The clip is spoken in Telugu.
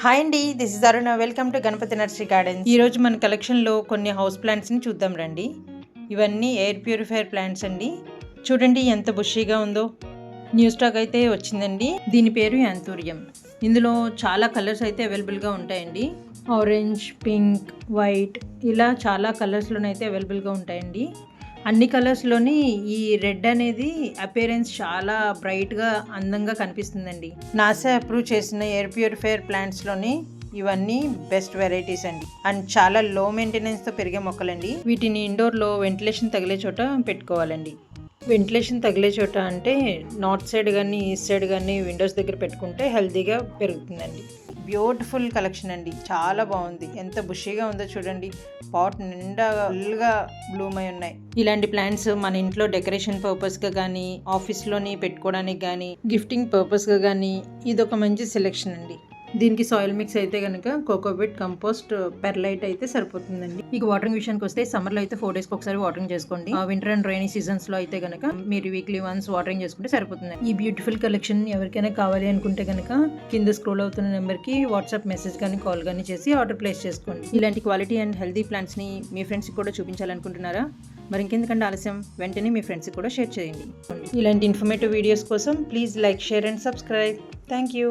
హాయ్ అండి, this is Aruna. Welcome to Ganapathi nursery gardens. ఈరోజు మన కలెక్షన్లో కొన్ని హౌస్ ప్లాంట్స్ని చూద్దాం రండి. ఇవన్నీ ఎయిర్ ప్యూరిఫైయర్ ప్లాంట్స్ అండి. చూడండి ఎంత బుషీగా ఉందో. న్యూ స్టాక్ అయితే వచ్చిందండి. దీని పేరు యాంథూరియం. ఇందులో చాలా కలర్స్ అయితే అవైలబుల్గా ఉంటాయండి. ఆరెంజ్, పింక్, వైట్ ఇలా చాలా కలర్స్లోనైతే అవైలబుల్గా ఉంటాయండి. అన్ని కలర్స్లోని ఈ రెడ్ అనేది అపియరెన్స్ చాలా బ్రైట్గా అందంగా కనిపిస్తుందండి. నాసా అప్రూవ్ చేసిన ఎయిర్ ప్యూరిఫైయర్ ప్లాంట్స్లోని ఇవన్నీ బెస్ట్ వెరైటీస్ అండి. అండ్ చాలా లో మెయింటెనెన్స్తో పెరిగే మొక్కలండి. వీటిని ఇండోర్లో వెంటిలేషన్ తగిలే చోట పెట్టుకోవాలండి. వెంటిలేషన్ తగిలే చోట అంటే నార్త్ సైడ్ కానీ ఈస్ట్ సైడ్ కానీ విండోస్ దగ్గర పెట్టుకుంటే హెల్తీగా పెరుగుతుందండి. బ్యూటిఫుల్ కలెక్షన్ అండి, చాలా బాగుంది. ఎంత బుషీగా ఉందో చూడండి. పాట్ నిండా ఫుల్గా బ్లూమ్ అయి ఉన్నాయి. ఇలాంటి ప్లాంట్స్ మన ఇంట్లో డెకరేషన్ పర్పస్గా కానీ ఆఫీస్లోని పెట్టుకోవడానికి కానీ గిఫ్టింగ్ పర్పస్గా కానీ ఇదొక మంచి సెలెక్షన్ అండి. దీనికి సాయిల్ మిక్స్ అయితే కనుక కోకోబిట్, కంపోస్ట్, పెర్లైట్ అయితే సరిపోతుందండి. ఇక వాటరింగ్ విషయానికి వస్తే సమ్మర్లో అయితే 4 days ఒకసారి వాటరింగ్ చేసుకోండి. వింటర్ అండ్ రైనీ సీజన్స్లో అయితే కనుక మీరు వీక్లీ వన్స్ వాటరింగ్ చేసుకుంటే సరిపోతుంది. ఈ బ్యూటిఫుల్ కలెక్షన్ ఎవరికైనా కావాలి అనుకుంటే కనుక కింద స్క్రోల్ అవుతున్న నెంబర్కి వాట్సాప్ మెసేజ్ కానీ కాల్ కానీ చేసి ఆర్డర్ ప్లేస్ చేసుకోండి. ఇలాంటి క్వాలిటీ అండ్ హెల్తీ ప్లాంట్స్ని మీ ఫ్రెండ్స్కి కూడా చూపించాలనుకుంటున్నారా? మరి ఇంకెందుకంటే ఆలస్యం, వెంటనే మీ ఫ్రెండ్స్కి కూడా షేర్ చేయండి. ఇలాంటి ఇన్ఫర్మేటివ్ వీడియోస్ కోసం please like, share and subscribe. Thank you.